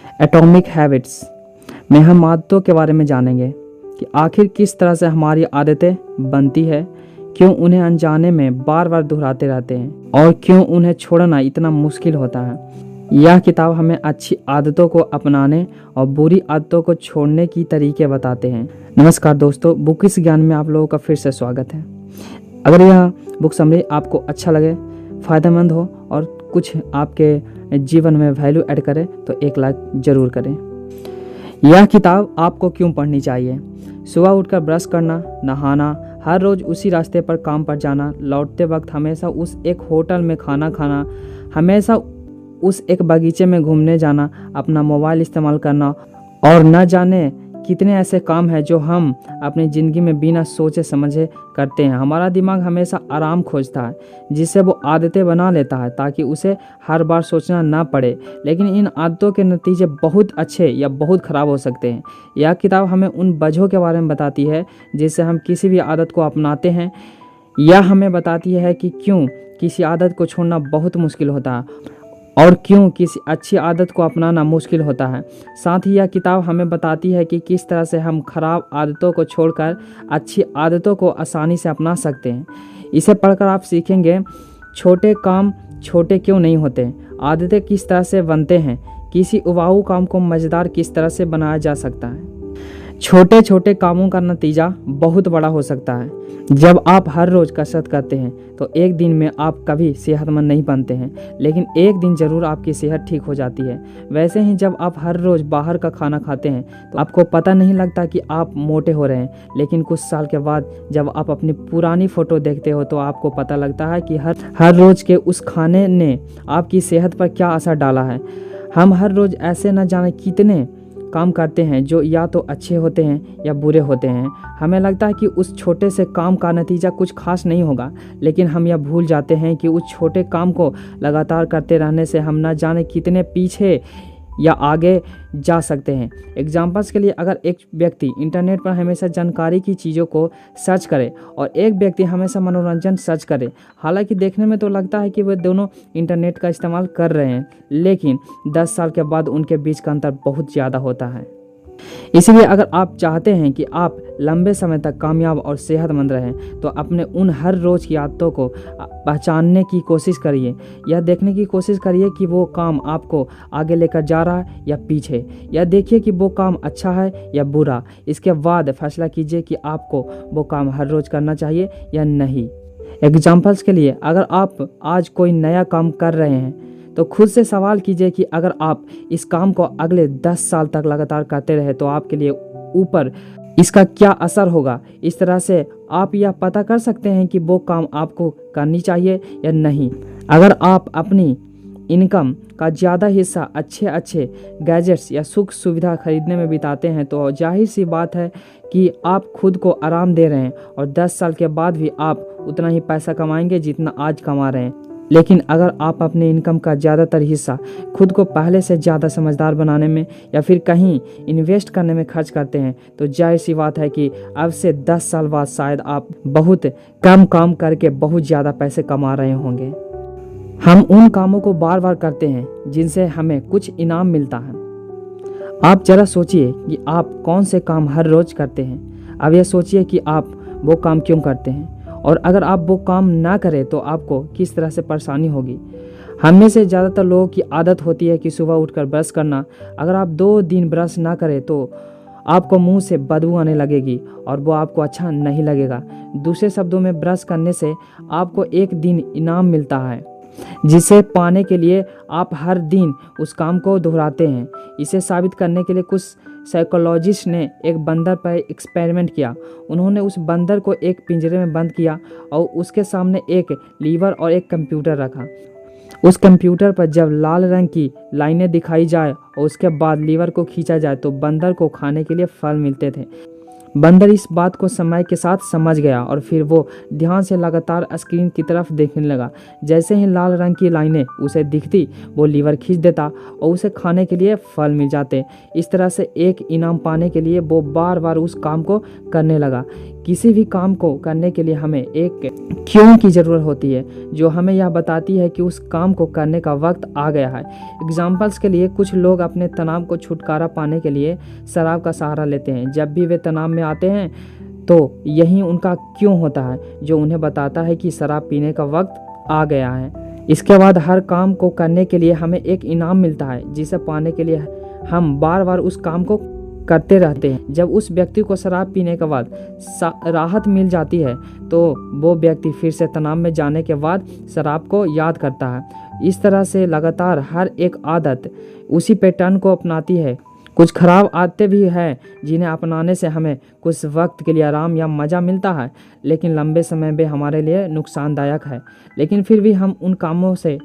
Atomic habits में हम आदतों के बारे में जानेंगे कि आखिर किस तरह से हमारी आदतें बनती है, क्यों उन्हें अनजाने में बार बार दोहराते रहते हैं और क्यों उन्हें छोड़ना इतना मुश्किल होता है। यह किताब हमें अच्छी आदतों को अपनाने और बुरी आदतों को छोड़ने की तरीके बताते हैं। नमस्कार दोस्तों, बुक इस ज्ञान में आप लोगों का फिर से स्वागत है। अगर यह बुक समरी आपको अच्छा लगे, फ़ायदेमंद हो और कुछ आपके जीवन में वैल्यू ऐड करे तो एक लाइक ज़रूर करें। यह किताब आपको क्यों पढ़नी चाहिए? सुबह उठकर ब्रश करना, नहाना, हर रोज़ उसी रास्ते पर काम पर जाना, लौटते वक्त हमेशा उस एक होटल में खाना खाना, हमेशा उस एक बगीचे में घूमने जाना, अपना मोबाइल इस्तेमाल करना और न जाने कितने ऐसे काम हैं जो हम अपनी ज़िंदगी में बिना सोचे समझे करते हैं। हमारा दिमाग हमेशा आराम खोजता है, जिससे वो आदतें बना लेता है ताकि उसे हर बार सोचना ना पड़े। लेकिन इन आदतों के नतीजे बहुत अच्छे या बहुत ख़राब हो सकते हैं। यह किताब हमें उन वजहों के बारे में बताती है जिससे हम किसी भी आदत को अपनाते हैं। यह हमें बताती है कि क्यों किसी आदत को छोड़ना बहुत मुश्किल होता है और क्यों किसी अच्छी आदत को अपनाना मुश्किल होता है। साथ ही यह किताब हमें बताती है कि किस तरह से हम खराब आदतों को छोड़कर अच्छी आदतों को आसानी से अपना सकते हैं। इसे पढ़कर आप सीखेंगे छोटे काम छोटे क्यों नहीं होते, आदतें किस तरह से बनते हैं, किसी उबाऊ काम को मज़ेदार किस तरह से बनाया जा सकता है। छोटे छोटे कामों का नतीजा बहुत बड़ा हो सकता है। जब आप हर रोज़ कसरत करते हैं तो एक दिन में आप कभी सेहतमंद नहीं बनते हैं, लेकिन एक दिन ज़रूर आपकी सेहत ठीक हो जाती है। वैसे ही जब आप हर रोज़ बाहर का खाना खाते हैं तो आपको पता नहीं लगता कि आप मोटे हो रहे हैं, लेकिन कुछ साल के बाद जब आप अपनी पुरानी फ़ोटो देखते हो तो आपको पता लगता है कि हर रोज़ के उस खाने ने आपकी सेहत पर क्या असर डाला है। हम हर रोज़ ऐसे न जाने कितने काम करते हैं जो या तो अच्छे होते हैं या बुरे होते हैं। हमें लगता है कि उस छोटे से काम का नतीजा कुछ खास नहीं होगा, लेकिन हम यह भूल जाते हैं कि उस छोटे काम को लगातार करते रहने से हम ना जाने कितने पीछे या आगे जा सकते हैं। एग्जाम्पल्स के लिए, अगर एक व्यक्ति इंटरनेट पर हमेशा जानकारी की चीज़ों को सर्च करे और एक व्यक्ति हमेशा मनोरंजन सर्च करे, हालांकि देखने में तो लगता है कि वे दोनों इंटरनेट का इस्तेमाल कर रहे हैं, लेकिन 10 साल के बाद उनके बीच का अंतर बहुत ज़्यादा होता है। इसलिए अगर आप चाहते हैं कि आप लंबे समय तक कामयाब और सेहतमंद रहें तो अपने उन हर रोज़ की आदतों को पहचानने की कोशिश करिए। यह देखने की कोशिश करिए कि वो काम आपको आगे लेकर जा रहा है या पीछे। यह देखिए कि वो काम अच्छा है या बुरा। इसके बाद फैसला कीजिए कि आपको वो काम हर रोज़ करना चाहिए या नहीं। एग्जाम्पल्स के लिए, अगर आप आज कोई नया काम कर रहे हैं तो खुद से सवाल कीजिए कि अगर आप इस काम को अगले 10 साल तक लगातार करते रहे तो आपके लिए ऊपर इसका क्या असर होगा। इस तरह से आप यह पता कर सकते हैं कि वो काम आपको करनी चाहिए या नहीं। अगर आप अपनी इनकम का ज़्यादा हिस्सा अच्छे गैजेट्स या सुख सुविधा खरीदने में बिताते हैं तो जाहिर सी बात है कि आप खुद को आराम दे रहे हैं और 10 साल के बाद भी आप उतना ही पैसा कमाएंगे जितना आज कमा रहे हैं। लेकिन अगर आप अपने इनकम का ज़्यादातर हिस्सा खुद को पहले से ज़्यादा समझदार बनाने में या फिर कहीं इन्वेस्ट करने में खर्च करते हैं तो जाहिर सी बात है कि अब से 10 साल बाद शायद आप बहुत कम काम करके बहुत ज़्यादा पैसे कमा रहे होंगे। हम उन कामों को बार बार करते हैं जिनसे हमें कुछ इनाम मिलता है। आप ज़रा सोचिए कि आप कौन से काम हर रोज़ करते हैं। अब यह सोचिए कि आप वो काम क्यों करते हैं और अगर आप वो काम ना करें तो आपको किस तरह से परेशानी होगी। हम में से ज़्यादातर लोगों की आदत होती है कि सुबह उठकर ब्रश करना। अगर आप 2 दिन ब्रश ना करें तो आपको मुंह से बदबू आने लगेगी और वो आपको अच्छा नहीं लगेगा। दूसरे शब्दों में, ब्रश करने से आपको एक दिन इनाम मिलता है जिसे पाने के लिए आप हर दिन उस काम को दोहराते हैं। इसे साबित करने के लिए कुछ साइकोलॉजिस्ट ने एक बंदर पर एक्सपेरिमेंट किया। उन्होंने उस बंदर को एक पिंजरे में बंद किया और उसके सामने एक लीवर और एक कंप्यूटर रखा। उस कंप्यूटर पर जब लाल रंग की लाइनें दिखाई जाए और उसके बाद लीवर को खींचा जाए तो बंदर को खाने के लिए फल मिलते थे। बंदर इस बात को समय के साथ समझ गया और फिर वो ध्यान से लगातार स्क्रीन की तरफ देखने लगा। जैसे ही लाल रंग की लाइनें उसे दिखती वो लीवर खींच देता और उसे खाने के लिए फल मिल जाते। इस तरह से एक इनाम पाने के लिए वो बार बार उस काम को करने लगा। किसी भी काम को करने के लिए हमें एक क्यों की ज़रूरत होती है जो हमें यह बताती है कि उस काम को करने का वक्त आ गया है। एग्जाम्पल्स के लिए कुछ लोग अपने तनाव को छुटकारा पाने के लिए शराब का सहारा लेते हैं। जब भी वे तनाव में आते हैं तो यही उनका क्यों होता है जो उन्हें बताता है कि शराब पीने का वक्त आ गया है। इसके बाद हर काम को करने के लिए हमें एक इनाम मिलता है जिसे पाने के लिए हम बार बार उस काम को करते रहते हैं। जब उस व्यक्ति को शराब पीने के बाद राहत मिल जाती है तो वो व्यक्ति फिर से तनाव में जाने के बाद शराब को याद करता है। इस तरह से लगातार हर एक आदत उसी पैटर्न को अपनाती है। कुछ खराब आदतें भी हैं जिन्हें अपनाने से हमें कुछ वक्त के लिए आराम या मज़ा मिलता है लेकिन लंबे समय में हमारे लिए नुकसानदायक है। लेकिन फिर भी हम उन कामों से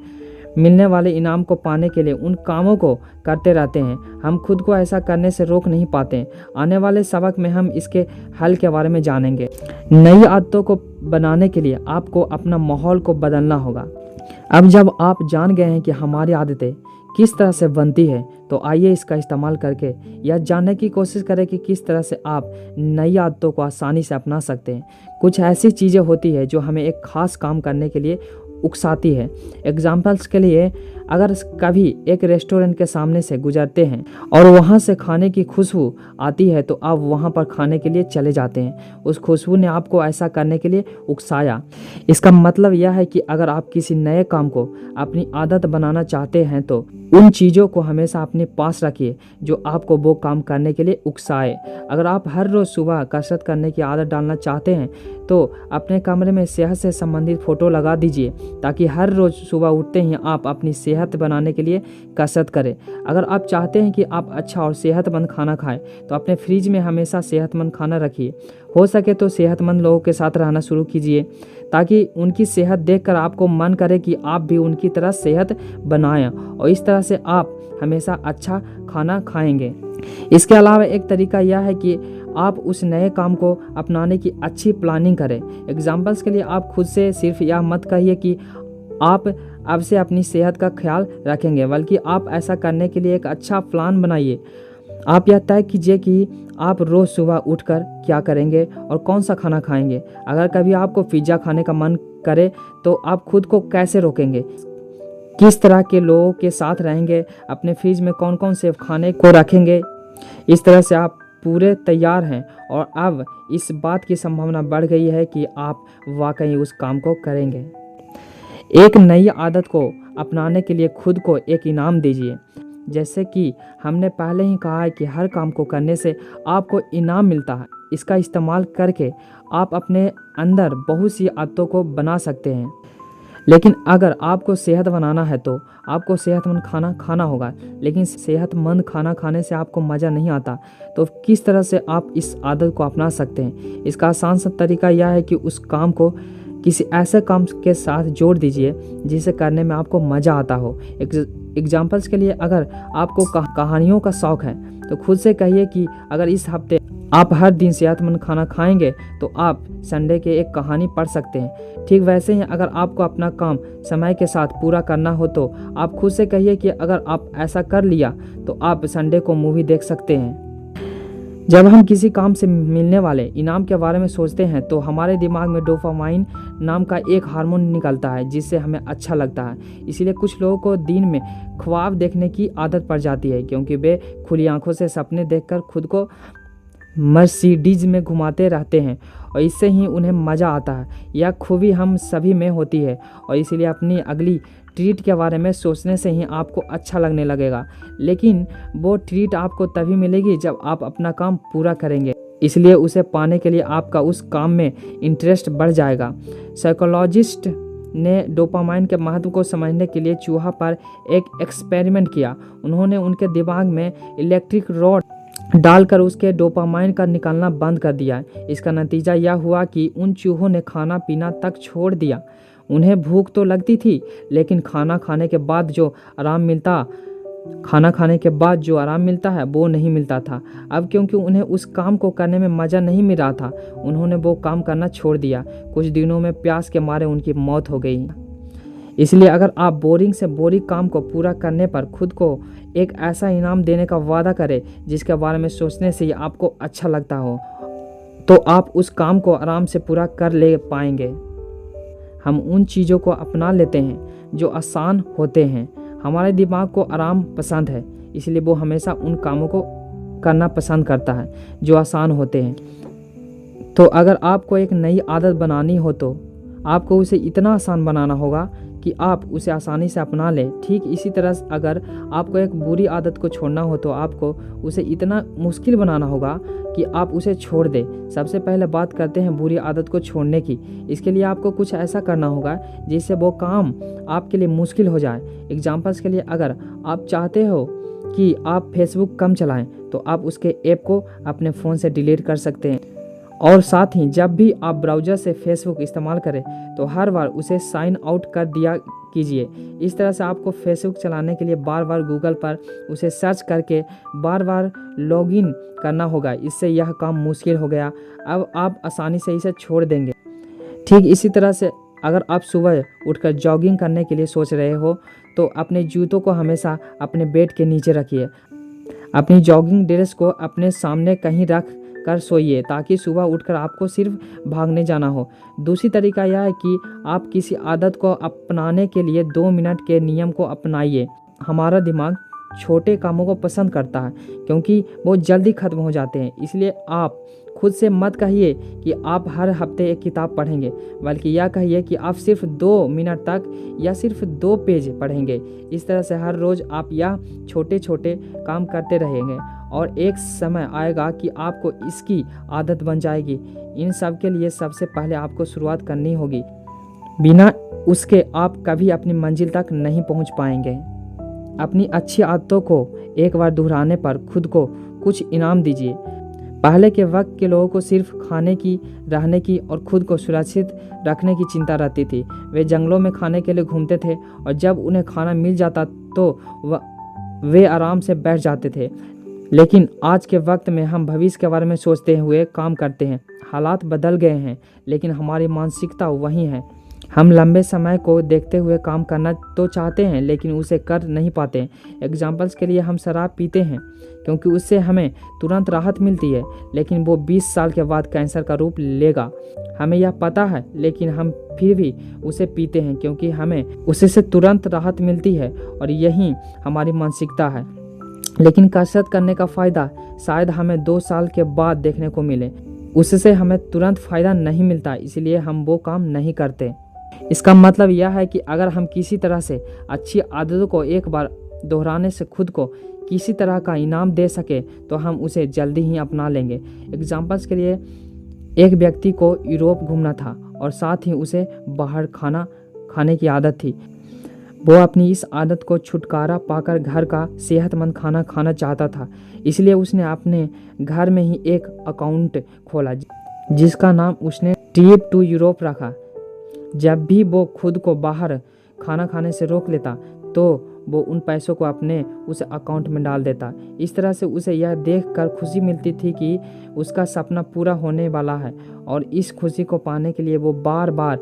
मिलने वाले इनाम को पाने के लिए उन कामों को करते रहते हैं। हम खुद को ऐसा करने से रोक नहीं पाते। आने वाले सबक में हम इसके हल के बारे में जानेंगे। नई आदतों को बनाने के लिए आपको अपना माहौल को बदलना होगा। अब जब आप जान गए हैं कि हमारी आदतें किस तरह से बनती है तो आइए इसका इस्तेमाल करके यह जानने की कोशिश करें कि किस तरह से आप नई आदतों को आसानी से अपना सकते हैं। कुछ ऐसी चीज़ें होती है जो हमें एक खास काम करने के लिए उकसाती है। एग्जाम्पल्स के लिए अगर कभी एक रेस्टोरेंट के सामने से गुजरते हैं और वहाँ से खाने की खुशबू आती है तो आप वहाँ पर खाने के लिए चले जाते हैं। उस खुशबू ने आपको ऐसा करने के लिए उकसाया। इसका मतलब यह है कि अगर आप किसी नए काम को अपनी आदत बनाना चाहते हैं तो उन चीज़ों को हमेशा अपने पास रखिए जो आपको वो काम करने के लिए उकसाए। अगर आप हर रोज़ सुबह कसरत करने की आदत डालना चाहते हैं तो अपने कमरे में सेहत से संबंधित फ़ोटो लगा दीजिए ताकि हर रोज़ सुबह उठते ही आप अपनी सेहत बनाने के लिए कसरत करें। अगर आप चाहते हैं कि आप अच्छा और सेहतमंद खाना खाएं तो अपने फ्रिज में हमेशा सेहतमंद खाना रखिए। हो सके तो सेहतमंद लोगों के साथ रहना शुरू कीजिए ताकि उनकी सेहत देखकर आपको मन करे कि आप भी उनकी तरह सेहत बनाएं और इस तरह से आप हमेशा अच्छा खाना खाएंगे। इसके अलावा एक तरीका यह है कि आप उस नए काम को अपनाने की अच्छी प्लानिंग करें। एग्जाम्पल्स के लिए आप खुद से सिर्फ यह मत कहिए कि आप अब से अपनी सेहत का ख्याल रखेंगे, बल्कि आप ऐसा करने के लिए एक अच्छा प्लान बनाइए। आप यह तय कीजिए कि आप रोज़ सुबह उठकर क्या करेंगे और कौन सा खाना खाएंगे। अगर कभी आपको पिज़्ज़ा खाने का मन करे तो आप खुद को कैसे रोकेंगे, किस तरह के लोगों के साथ रहेंगे, अपने फ्रिज में कौन कौन से खाने को रखेंगे। इस तरह से आप पूरे तैयार हैं और अब इस बात की संभावना बढ़ गई है कि आप वाकई उस काम को करेंगे। एक नई आदत को अपनाने के लिए खुद को एक इनाम दीजिए। जैसे कि हमने पहले ही कहा है कि हर काम को करने से आपको इनाम मिलता है। इसका इस्तेमाल करके आप अपने अंदर बहुत सी आदतों को बना सकते हैं। लेकिन अगर आपको सेहत बनाना है तो आपको सेहतमंद खाना खाना होगा। लेकिन सेहतमंद खाना खाने से आपको मज़ा नहीं आता तो किस तरह से आप इस आदत को अपना सकते हैं। इसका आसान सा तरीका यह है कि उस काम को किसी ऐसे काम के साथ जोड़ दीजिए जिसे करने में आपको मज़ा आता हो। एग्जाम्पल्स के लिए अगर आपको कहानियों का शौक़ है तो खुद से कहिए कि अगर इस हफ्ते आप हर दिन सेहतमंद खाना खाएंगे तो आप संडे के एक कहानी पढ़ सकते हैं। ठीक वैसे ही अगर आपको अपना काम समय के साथ पूरा करना हो तो आप खुद से कहिए कि अगर आप ऐसा कर लिया तो आप संडे को मूवी देख सकते हैं। जब हम किसी काम से मिलने वाले इनाम के बारे में सोचते हैं तो हमारे दिमाग में डोपामाइन नाम का एक हार्मोन निकलता है जिससे हमें अच्छा लगता है। इसीलिए कुछ लोगों को दिन में ख्वाब देखने की आदत पड़ जाती है क्योंकि वे खुली आंखों से सपने देखकर खुद को मर्सिडीज में घुमाते रहते हैं और इससे ही उन्हें मज़ा आता है। यह खूबी हम सभी में होती है और इसीलिए अपनी अगली ट्रीट के बारे में सोचने से ही आपको अच्छा लगने लगेगा। लेकिन वो ट्रीट आपको तभी मिलेगी जब आप अपना काम पूरा करेंगे। इसलिए उसे पाने के लिए आपका उस काम में इंटरेस्ट बढ़ जाएगा। साइकोलॉजिस्ट ने डोपामाइन के महत्व को समझने के लिए चूहा पर एक एक्सपेरिमेंट किया। उन्होंने उनके दिमाग में इलेक्ट्रिक रॉड डालकर उसके डोपामाइन का निकालना बंद कर दिया। इसका नतीजा यह हुआ कि उन चूहों ने खाना पीना तक छोड़ दिया। उन्हें भूख तो लगती थी लेकिन खाना खाने के बाद जो आराम मिलता खाना खाने के बाद जो आराम मिलता है वो नहीं मिलता था। अब क्योंकि उन्हें उस काम को करने में मज़ा नहीं मिल रहा था, उन्होंने वो काम करना छोड़ दिया। कुछ दिनों में प्यास के मारे उनकी मौत हो गई। इसलिए अगर आप बोरिंग से बोरिंग काम को पूरा करने पर खुद को एक ऐसा इनाम देने का वादा करें जिसके बारे में सोचने से ही आपको अच्छा लगता हो, तो आप उस काम को आराम से पूरा कर ले पाएंगे। हम उन चीज़ों को अपना लेते हैं जो आसान होते हैं। हमारे दिमाग को आराम पसंद है, इसलिए वो हमेशा उन कामों को करना पसंद करता है जो आसान होते हैं। तो अगर आपको एक नई आदत बनानी हो तो आपको उसे इतना आसान बनाना होगा कि आप उसे आसानी से अपना लें। ठीक इसी तरह अगर आपको एक बुरी आदत को छोड़ना हो तो आपको उसे इतना मुश्किल बनाना होगा कि आप उसे छोड़ दें। सबसे पहले बात करते हैं बुरी आदत को छोड़ने की। इसके लिए आपको कुछ ऐसा करना होगा जिससे वो काम आपके लिए मुश्किल हो जाए। एग्जाम्पल्स के लिए, अगर आप चाहते हो कि आप फेसबुक कम चलाएं तो आप उसके ऐप को अपने फ़ोन से डिलीट कर सकते हैं। और साथ ही जब भी आप ब्राउज़र से फेसबुक इस्तेमाल करें तो हर बार उसे साइन आउट कर दिया कीजिए। इस तरह से आपको फेसबुक चलाने के लिए बार बार गूगल पर उसे सर्च करके बार बार लॉगिन करना होगा। इससे यह काम मुश्किल हो गया, अब आप आसानी से इसे छोड़ देंगे। ठीक इसी तरह से अगर आप सुबह उठकर जॉगिंग करने के लिए सोच रहे हो तो अपने जूतों को हमेशा अपने बेड के नीचे रखिए। अपनी जॉगिंग ड्रेस को अपने सामने कहीं रख कर सोइए ताकि सुबह उठकर आपको सिर्फ भागने जाना हो। दूसरी तरीका यह है कि आप किसी आदत को अपनाने के लिए 2 मिनट के नियम को अपनाइए। हमारा दिमाग छोटे कामों को पसंद करता है क्योंकि वो जल्दी खत्म हो जाते हैं। इसलिए आप खुद से मत कहिए कि आप हर हफ्ते एक किताब पढ़ेंगे, बल्कि यह कहिए कि आप सिर्फ 2 मिनट तक या सिर्फ 2 पेज पढ़ेंगे। इस तरह से हर रोज़ आप यह छोटे छोटे काम करते रहेंगे और एक समय आएगा कि आपको इसकी आदत बन जाएगी। इन सब के लिए सबसे पहले आपको शुरुआत करनी होगी। बिना उसके आप कभी अपनी मंजिल तक नहीं पहुंच पाएंगे। अपनी अच्छी आदतों को एक बार दोहराने पर खुद को कुछ इनाम दीजिए। पहले के वक्त के लोगों को सिर्फ खाने की, रहने की और खुद को सुरक्षित रखने की चिंता रहती थी। वे जंगलों में खाने के लिए घूमते थे और जब उन्हें खाना मिल जाता तो वे आराम से बैठ जाते थे। लेकिन आज के वक्त में हम भविष्य के बारे में सोचते हुए काम करते हैं। हालात बदल गए हैं लेकिन हमारी मानसिकता वही है। हम लंबे समय को देखते हुए काम करना तो चाहते हैं लेकिन उसे कर नहीं पाते हैं। एग्जाम्पल्स के लिए, हम शराब पीते हैं क्योंकि उससे हमें तुरंत राहत मिलती है, लेकिन वो 20 साल के बाद कैंसर का रूप लेगा। हमें यह पता है लेकिन हम फिर भी उसे पीते हैं क्योंकि हमें उससे तुरंत राहत मिलती है और यही हमारी मानसिकता है। लेकिन कसरत करने का फ़ायदा शायद हमें 2 साल के बाद देखने को मिले। उससे हमें तुरंत फ़ायदा नहीं मिलता, इसलिए हम वो काम नहीं करते। इसका मतलब यह है कि अगर हम किसी तरह से अच्छी आदतों को एक बार दोहराने से खुद को किसी तरह का इनाम दे सके तो हम उसे जल्दी ही अपना लेंगे। एग्जाम्पल्स के लिए, एक व्यक्ति को यूरोप घूमना था और साथ ही उसे बाहर खाना खाने की आदत थी। वो अपनी इस आदत को छुटकारा पाकर घर का सेहतमंद खाना खाना चाहता था। इसलिए उसने अपने घर में ही एक अकाउंट खोला जिसका नाम उसने ट्रिप टू यूरोप रखा। जब भी वो खुद को बाहर खाना खाने से रोक लेता तो वो उन पैसों को अपने उस अकाउंट में डाल देता। इस तरह से उसे यह देखकर खुशी मिलती थी कि उसका सपना पूरा होने वाला है और इस खुशी को पाने के लिए वो बार बार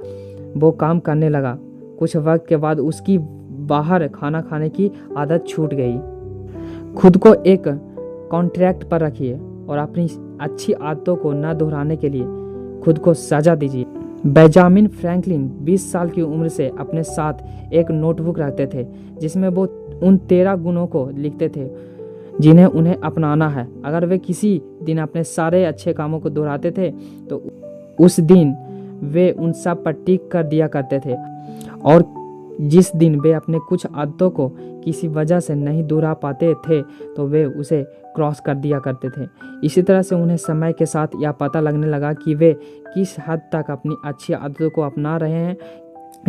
वो काम करने लगा। कुछ वक्त के बाद उसकी बाहर खाना खाने की आदत छूट गई। खुद को एक कॉन्ट्रैक्ट पर रखिए और अपनी अच्छी आदतों को न दोहराने के लिए खुद को सजा दीजिए। बेंजामिन फ्रैंकलिन 20 साल की उम्र से अपने साथ एक नोटबुक रखते थे जिसमें वो उन 13 गुणों को लिखते थे जिन्हें उन्हें अपनाना है। अगर वे किसी दिन अपने सारे अच्छे कामों को दोहराते थे तो उस दिन वे उन सब पर टिक कर दिया करते थे, और जिस दिन वे अपने कुछ आदतों को किसी वजह से नहीं दोहरा पाते थे तो वे उसे क्रॉस कर दिया करते थे। इसी तरह से उन्हें समय के साथ यह पता लगने लगा कि वे किस हद तक अपनी अच्छी आदतों को अपना रहे हैं।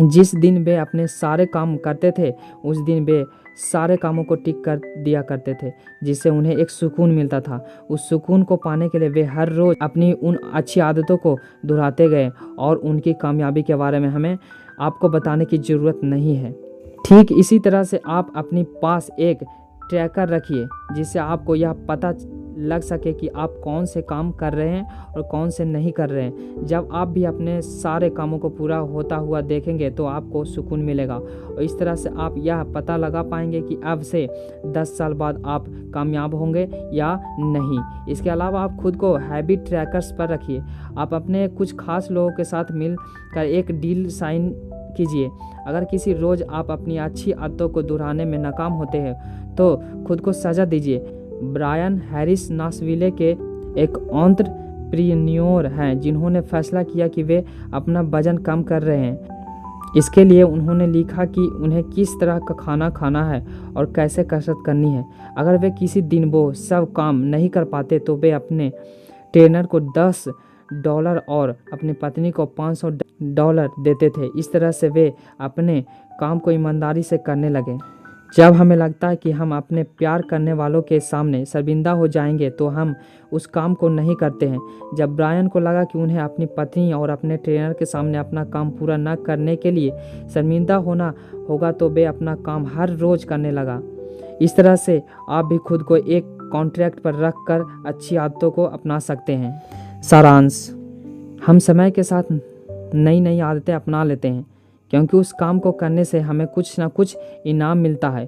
जिस दिन वे अपने सारे काम करते थे उस दिन वे सारे कामों को टिक कर दिया करते थे, जिससे उन्हें एक सुकून मिलता था। उस सुकून को पाने के लिए वे हर रोज़ अपनी उन अच्छी आदतों को दोहराते गए और उनकी कामयाबी के बारे में हमें आपको बताने की ज़रूरत नहीं है। ठीक इसी तरह से आप अपने पास एक ट्रैकर रखिए जिससे आपको यह पता लग सके कि आप कौन से काम कर रहे हैं और कौन से नहीं कर रहे हैं। जब आप भी अपने सारे कामों को पूरा होता हुआ देखेंगे तो आपको सुकून मिलेगा और इस तरह से आप यह पता लगा पाएंगे कि अब से 10 साल बाद आप कामयाब होंगे या नहीं। इसके अलावा आप खुद को हैबिट ट्रैकर्स पर रखिए। आप अपने कुछ खास लोगों के साथ मिलकर एक डील साइन कीजिए। अगर किसी रोज़ आप अपनी अच्छी आदतों को दोहराने में नाकाम होते हैं तो खुद को सज़ा दीजिए। ब्रायन हैरिस नाशविले के एक एंटरप्रेन्योर हैं जिन्होंने फैसला किया कि वे अपना वजन कम कर रहे हैं। इसके लिए उन्होंने लिखा कि उन्हें किस तरह का खाना खाना है और कैसे कसरत करनी है। अगर वे किसी दिन वो सब काम नहीं कर पाते तो वे अपने ट्रेनर को $10 और अपनी पत्नी को $500 देते थे। इस तरह से वे अपने काम को ईमानदारी से करने लगे। जब हमें लगता है कि हम अपने प्यार करने वालों के सामने शर्मिंदा हो जाएंगे तो हम उस काम को नहीं करते हैं। जब ब्रायन को लगा कि उन्हें अपनी पत्नी और अपने ट्रेनर के सामने अपना काम पूरा न करने के लिए शर्मिंदा होना होगा तो वे अपना काम हर रोज़ करने लगा। इस तरह से आप भी खुद को एक कॉन्ट्रैक्ट पर रख कर अच्छी आदतों को अपना सकते हैं। सारांश, हम समय के साथ नई नई आदतें अपना लेते हैं क्योंकि उस काम को करने से हमें कुछ ना कुछ इनाम मिलता है।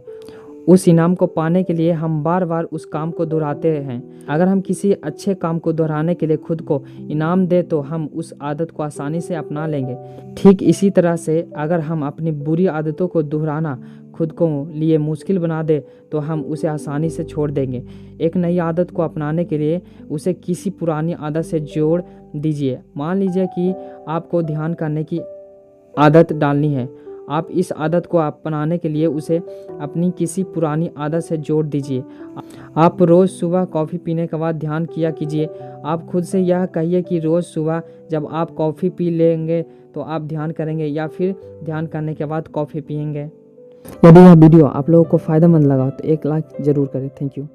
उस इनाम को पाने के लिए हम बार बार उस काम को दोहराते हैं। अगर हम किसी अच्छे काम को दोहराने के लिए खुद को इनाम दें तो हम उस आदत को आसानी से अपना लेंगे। ठीक इसी तरह से अगर हम अपनी बुरी आदतों को दोहराना खुद को लिए मुश्किल बना दे तो हम उसे आसानी से छोड़ देंगे। एक नई आदत को अपनाने के लिए उसे किसी पुरानी आदत से जोड़ दीजिए। मान लीजिए कि आपको ध्यान करने की आदत डालनी है। आप इस आदत को अपनाने के लिए उसे अपनी किसी पुरानी आदत से जोड़ दीजिए। आप रोज़ सुबह कॉफ़ी पीने के बाद ध्यान किया कीजिए। आप खुद से यह कहिए कि रोज़ सुबह जब आप कॉफ़ी पी लेंगे तो आप ध्यान करेंगे या फिर ध्यान करने के बाद कॉफ़ी पिएंगे। यदि यह वीडियो आप लोगों को फ़ायदेमंद लगा तो एक लाइक ज़रूर करें। Thank you.